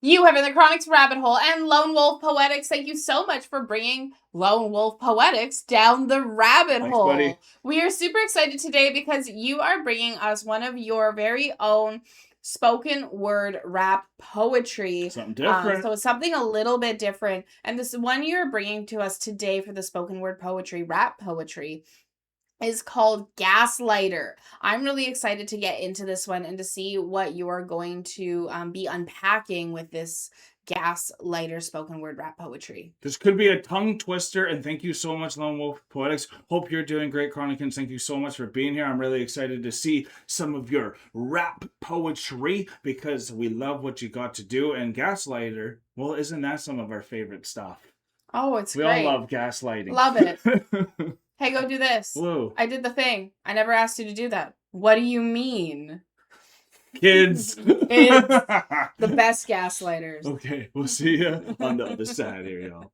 You have EnterTheCronic's Rabbit Hole and Lone Wolf Poetics. Thank you so much for bringing Lone Wolf Poetics down the rabbit Thanks, hole. buddy. We are super excited today because you are bringing us one of your very own spoken word rap poetry. Something different. So it's something a little bit different. And this one you're bringing to us today for the spoken word poetry, rap poetry, is called Gaslighter. I'm really excited to get into this one and to see what you're going to be unpacking with this Gaslighter spoken word rap poetry. This could be a tongue twister, and thank you so much, Lone Wolf Poetics. Hope you're doing great, Chronicans. Thank you so much for being here. I'm really excited to see some of your rap poetry because we love what you got to do. And Gaslighter, well, isn't that some of our favorite stuff? Oh, it's we great. all love gaslighting. Love it. Hey, go do this. Whoa. I did the thing. I never asked you to do that. What do you mean? Kids. The best gaslighters. Okay, we'll see you on the other side here, y'all.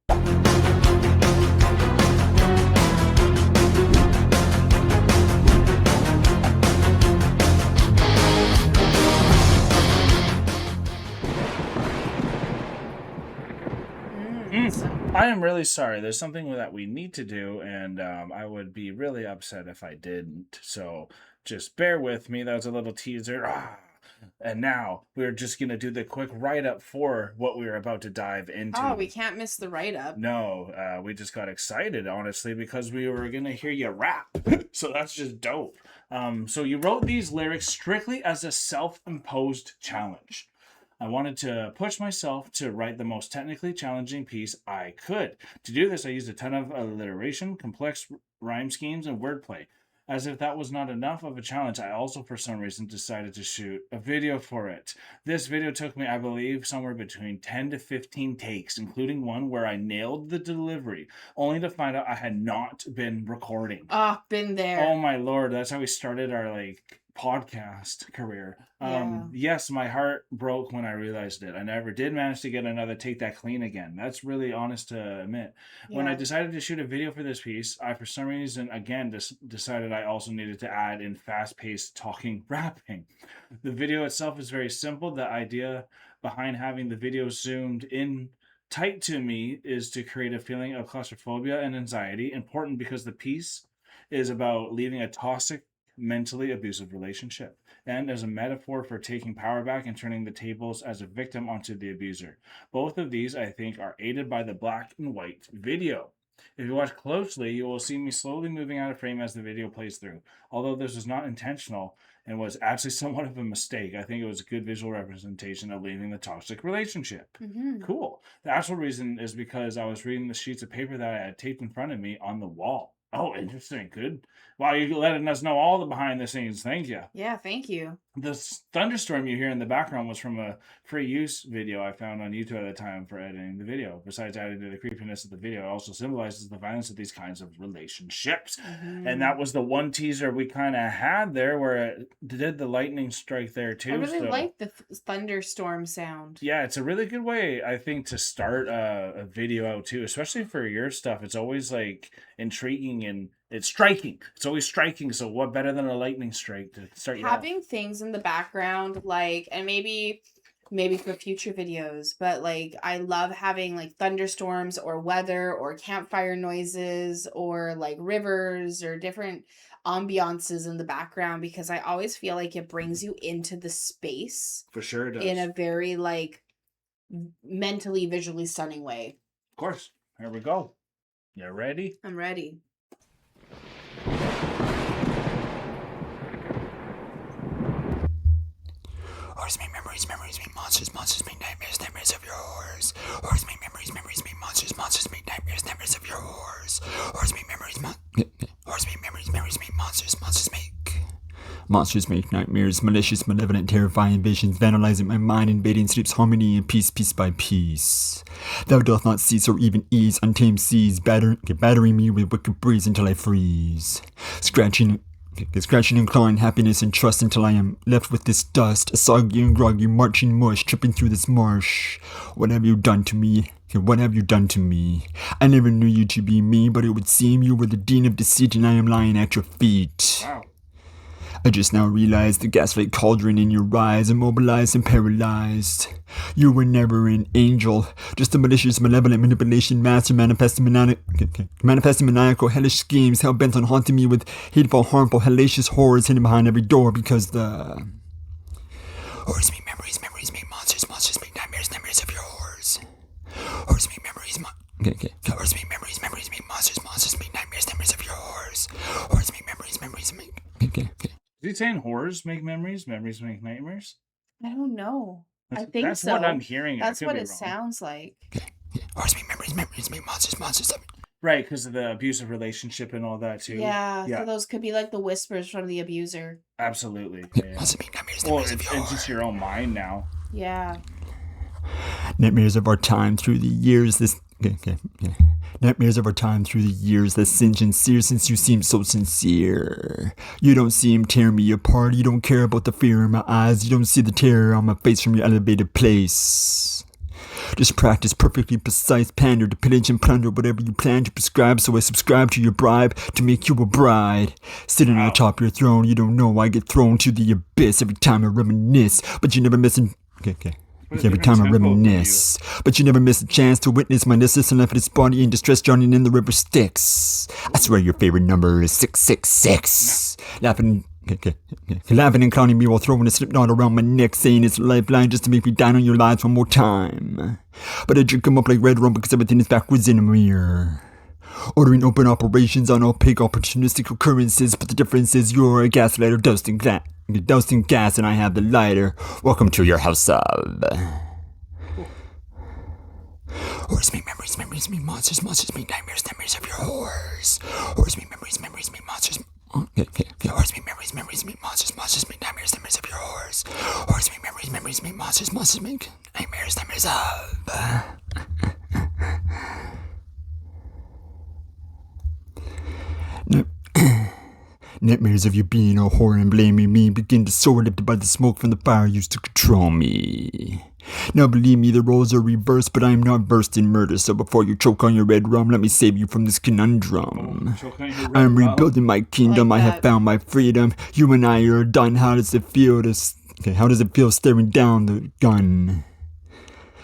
I am really sorry. There's something that we need to do, and I would be really upset if I didn't. So just bear with me. That was a little teaser. And now we're just going to do the quick write-up for what we were about to dive into. Oh, we can't miss the write-up. No, we just got excited, honestly, because we were going to hear you rap. So that's just dope. So you wrote these lyrics strictly as a self-imposed challenge. I wanted to push myself to write the most technically challenging piece I could. To do this, I used a ton of alliteration, complex rhyme schemes, and wordplay. As if that was not enough of a challenge, I also, for some reason, decided to shoot a video for it. This video took me, I believe, somewhere between 10 to 15 takes, including one where I nailed the delivery, only to find out I had not been recording. Been there. Oh my lord, that's how we started our, podcast career. Yes, my heart broke when I realized it. I never did manage to get another take that clean again. That's really honest to admit. Yeah. When I decided to shoot a video for this piece, I for some reason again decided I also needed to add in fast-paced talking rapping. The video itself is very simple. The idea behind having the video zoomed in tight to me is to create a feeling of claustrophobia and anxiety, important because the piece is about leaving a toxic, mentally abusive relationship, and as a metaphor for taking power back and turning the tables as a victim onto the abuser. Both of these, I think, are aided by the black and white video. If you watch closely, you will see me slowly moving out of frame as the video plays through. Although this was not intentional and was actually somewhat of a mistake, I think it was a good visual representation of leaving the toxic relationship. Cool. The actual reason is because I was reading the sheets of paper that I had taped in front of me on the wall. Oh, interesting. Good. Wow, you're letting us know all the behind the scenes. Thank you. Yeah, thank you. The thunderstorm you hear in the background was from a free use video I found on YouTube at the time for editing the video. Besides adding to the creepiness of the video, it also symbolizes the violence of these kinds of relationships. And that was the one teaser we kind of had there where it did the lightning strike there too. I really like the thunderstorm sound. Yeah, it's a really good way, I think, to start a video out too, especially for your stuff. It's always intriguing and it's striking. It's always striking. So what better than a lightning strike to start you having off? Things in the background, and maybe for future videos, but I love having thunderstorms or weather or campfire noises or rivers or different ambiances in the background, because I always feel like it brings you into the space. For sure it does. In a very mentally, visually stunning way. Of course. Here we go. You ready? I'm ready. Horrors make memories, memories make monsters, monsters make nightmares, nightmares of your horrors. Horrors make memories, memories make monsters, monsters make nightmares, nightmares of your horrors. Horrors make memories, horrors make memories, memories make monsters, monsters make... Monsters make nightmares, malicious, malevolent, terrifying visions, vandalizing my mind, invading sleep's harmony and peace, piece by piece. Thou doth not cease or even ease, untamed seas, battering me with wicked breeze until I freeze. Scratching and clawing happiness and trust until I am left with this dust, a soggy and groggy marching mush, tripping through this marsh. What have you done to me? What have you done to me? I never knew you to be me, but it would seem you were the dean of deceit and I am lying at your feet. Wow. I just now realized the gaslight cauldron in your eyes, immobilized and paralyzed. You were never an angel, just a malicious, malevolent manipulation master manifesting maniacal, hellish schemes, hell-bent on haunting me with hateful, harmful, hellacious horrors hidden behind every door because the... Horrors mean memories, memories mean monsters, monsters mean nightmares, nightmares of your horrors. Horrors mean memories, horrors mean memories, memories mean monsters, monsters mean nightmares, nightmares of your horrors. Horrors mean memories, memories mean... Is he saying horrors make memories, memories make nightmares? I don't know. I think that's so. what I'm hearing. That's what it sounds like. Horrors mean memories, memories mean monsters, monsters. Right, because of the abusive relationship and all that too. Yeah, so those could be like the whispers from the abuser. Absolutely. Yeah. Well, it's just your own mind now. Yeah. Nightmares of our time through the years. Nightmares of our time through the years that singe and sear since you seem so sincere. You don't seem tear me apart. You don't care about the fear in my eyes. You don't see the terror on my face from your elevated place. Just practice perfectly precise pander to pillage and plunder whatever you plan to prescribe, so I subscribe to your bribe to make you a bride. Sitting on top of your throne, you don't know I get thrown to the abyss every time I reminisce, but you never miss an... Every time I reminisce, but you never miss a chance to witness my necessary lifeless body in distress drowning in the river Styx. I swear your favorite number is 666. Laughing and clowning me while throwing a slip knot around my neck, saying it's a lifeline just to make me down on your lives one more time. But I drink them up like red rum because everything is backwards in a mirror. Ordering open operations on opaque opportunistic occurrences, but the difference is you're a gaslighter dousing gas and I have the lighter. Welcome to your house of... Horrors mean memories, memories mean monsters, monsters mean nightmares, nightmares of your horrors. Horrors mean memories, memories mean monsters... Horrors mean memories, memories mean monsters, monsters mean nightmares, nightmares of your horrors. Horrors mean memories, memories mean monsters, monsters mean nightmares, nightmares of... Nightmares of you being a whore and blaming me begin to soar, lifted by the smoke from the fire used to control me. Now believe me, the roles are reversed, but I am not versed in murder, so before you choke on your red rum, let me save you from this conundrum. I am rebuilding my kingdom, I have found my freedom. You and I are done. How does it feel staring down the gun?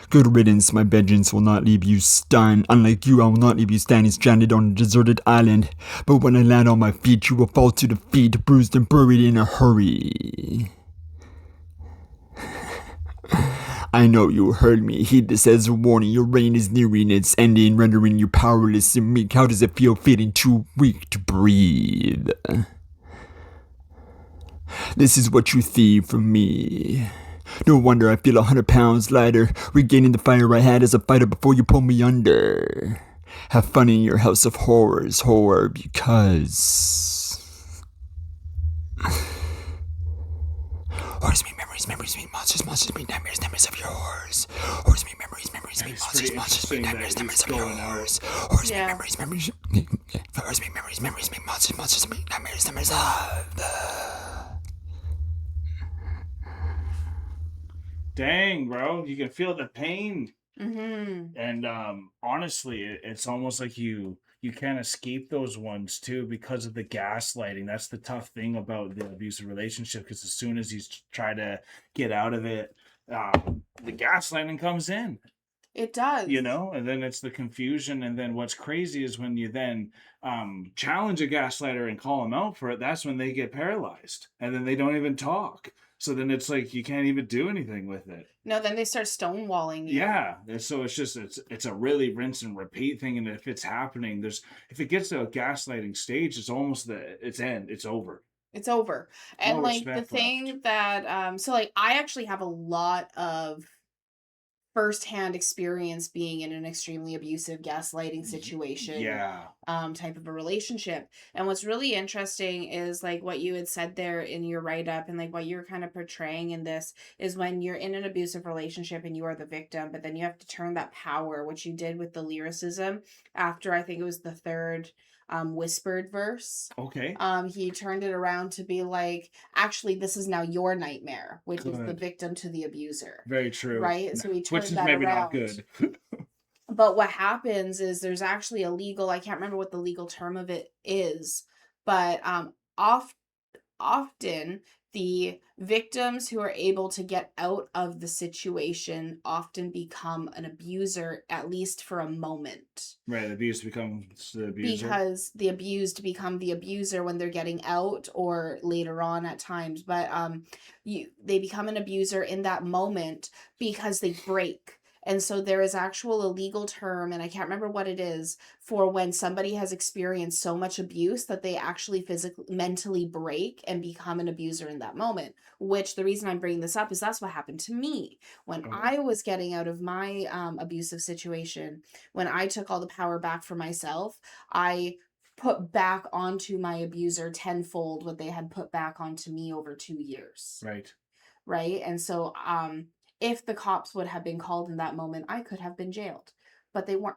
Good riddance, my vengeance will not leave you stunned. Unlike you, I will not leave you standing stranded on a deserted island. But when I land on my feet, you will fall to defeat, bruised and buried in a hurry. I know you heard me. Heed this as a warning. Your reign is nearing its ending, rendering you powerless and meek. How does it feel feeling too weak to breathe? This is what you thieve from me. No wonder I feel 100 pounds lighter, regaining the fire I had as a fighter before you pull me under. Have fun in your house of horrors, horror, because... Horrors mean memories, memories mean monsters, monsters mean nightmares, nightmares of your horrors. Horrors mean memories, memories mean monsters, monsters mean nightmares, nightmares of your horrors. Horrors mean memories, memories... Horrors mean memories, memories mean monsters, monsters mean nightmares, nightmares of the... Dang, bro, you can feel the pain. Mm-hmm. And honestly, it's almost like you can't escape those ones too because of the gaslighting. That's the tough thing about the abusive relationship, because as soon as you try to get out of it, the gaslighting comes in. It does. You know, and then it's the confusion. And then what's crazy is when you then challenge a gaslighter and call them out for it, that's when they get paralyzed. And then they don't even talk. So then it's like you can't even do anything with it. No, then they start stonewalling you. Yeah. So it's just it's a really rinse and repeat thing. And if it's happening, if it gets to a gaslighting stage, it's almost it's over. It's over. And No like the respect thing left. that so like I actually have a lot of firsthand experience being in an extremely abusive gaslighting situation. Yeah. Type of a relationship. And what's really interesting is like what you had said there in your write-up, and like what you're kind of portraying in this is when you're in an abusive relationship and you are the victim, but then you have to turn that power, which you did with the lyricism after I think it was the third whispered verse. Okay. He turned it around to be like, actually, this is now your nightmare, which is the Good. victim to the abuser. Very true. Right? So he turned Which is that maybe around. not good. But what happens is there's actually a legal, I can't remember what the legal term of it is, but often the victims who are able to get out of the situation often become an abuser, at least for a moment. Right, the abused becomes the abuser. Because the abused become the abuser when they're getting out, or later on at times. But they become an abuser in that moment because they break. And so there is actual a legal term, and I can't remember what it is, for when somebody has experienced so much abuse that they actually physically, mentally break and become an abuser in that moment. Which, the reason I'm bringing this up is that's what happened to me when I was getting out of my abusive situation. When I took all the power back for myself, I put back onto my abuser tenfold what they had put back onto me over 2 years. Right. Right? And so if the cops would have been called in that moment, I could have been jailed, but they weren't.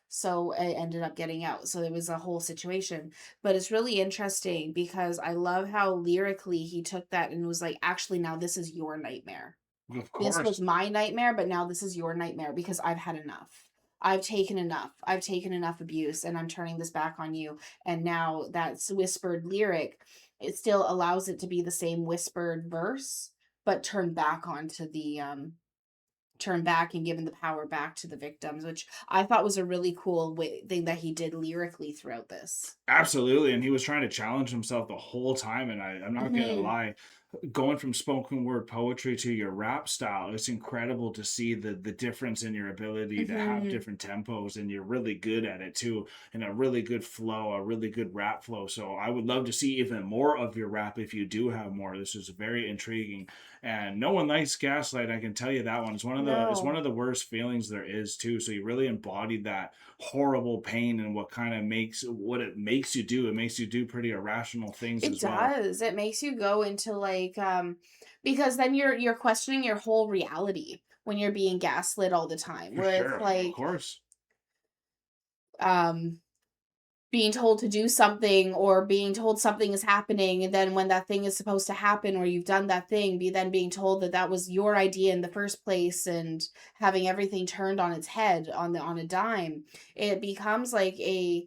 So I ended up getting out. So there was a whole situation. But it's really interesting because I love how lyrically he took that and was like, actually, now this is your nightmare. Of This was course. my nightmare, but now this is your nightmare because I've had enough. I've taken enough. I've taken enough abuse, and I'm turning this back on you. And now that's whispered lyric, it still allows it to be the same whispered verse, but turn back onto the turn back and given the power back to the victims, which I thought was a really cool thing that he did lyrically throughout this. Absolutely, and he was trying to challenge himself the whole time, and I'm not gonna Mhm. lie, going from spoken word poetry to your rap style, it's incredible to see the difference in your ability to have Mhm. different tempos, and you're really good at it too, and a really good flow, a really good rap flow. So I would love to see even more of your rap if you do have more. This is very intriguing, and no one likes gaslight. I can tell you that one. It's one No. of the worst feelings there is too. So you really embodied that horrible pain and what it makes you do. It makes you do pretty irrational things It as well. does. It makes you go into like because then you're questioning your whole reality when you're being gaslit all the time. For Where it's sure, of like course. um being told to do something or being told something is happening, and then when that thing is supposed to happen or you've done that thing, being told that that was your idea in the first place, and having everything turned on its head on a dime. It becomes like a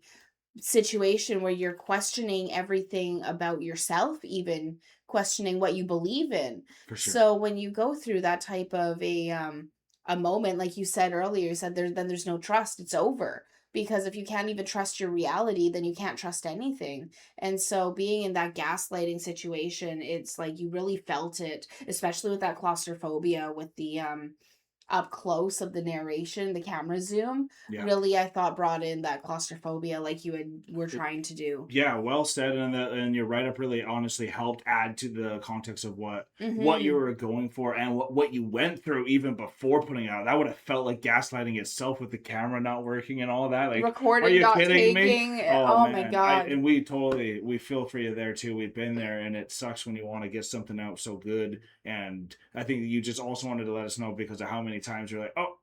situation where you're questioning everything about yourself, even questioning what you believe in. For sure. So when you go through that type of a moment, like you said earlier, you said there's no trust, it's over. Because if you can't even trust your reality, then you can't trust anything. And so being in that gaslighting situation, it's like you really felt it, especially with that claustrophobia, with the up close of the narration, the camera zoom, Yeah. really I thought brought in that claustrophobia like were trying to do. Yeah, well said, and your write up really honestly helped add to the context of what you Mhm. were going for and what you went through even before putting it out. That would have felt like gaslighting itself with the camera not working and all that. Like, are Recording, you not kidding me? taking. Oh Oh my man, I god. and we feel for you there too. We've been there, and it sucks when you want to get something out so good. And I think you just also wanted to let us know because of how many times you're like, oh,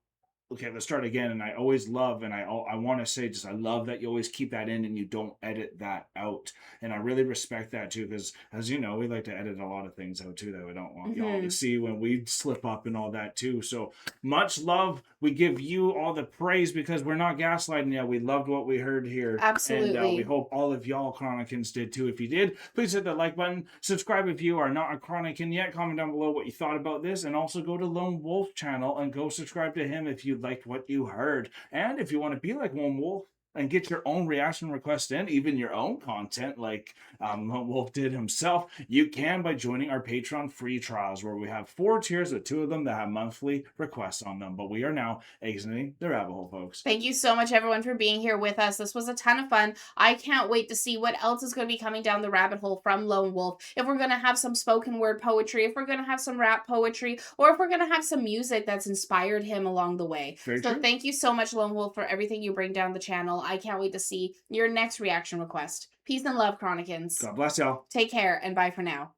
okay, let's start again. And I always love, and I want to say, just I love that you always keep that in and you don't edit that out. And I really respect that too, because as you know, we like to edit a lot of things out too that we don't want y'all to Mhm. see when we slip up and all that too. So much love. We give you all the praise because we're not gaslighting you. We loved what we heard here, and we Absolutely. hope all of y'all Chronicans did too. If you did, please hit the like button. Subscribe if you are not a Chronican yet. Comment down below what you thought about this, and also go to Lone Wolf channel and go subscribe to him if you liked what you heard. And if you want to be like Lone Wolf and get your own reaction request in, even your own content like Lone Wolf did himself, you can by joining our Patreon free trials, where we have 4 tiers with 2 of them that have monthly requests on them. But we are now exiting the rabbit hole, folks. Thank you so much, everyone, for being here with us. This was a ton of fun. I can't wait to see what else is going to be coming down the rabbit hole from Lone Wolf. If we're going to have some spoken word poetry, if we're going to have some rap poetry, or if we're going to have some music that's inspired him along the way. Very So true. thank you so much, Lone Wolf, for everything you bring down the channel. I can't wait to see your next reaction request. Peace and love, Chronicans. God bless y'all. Take care, and bye for now.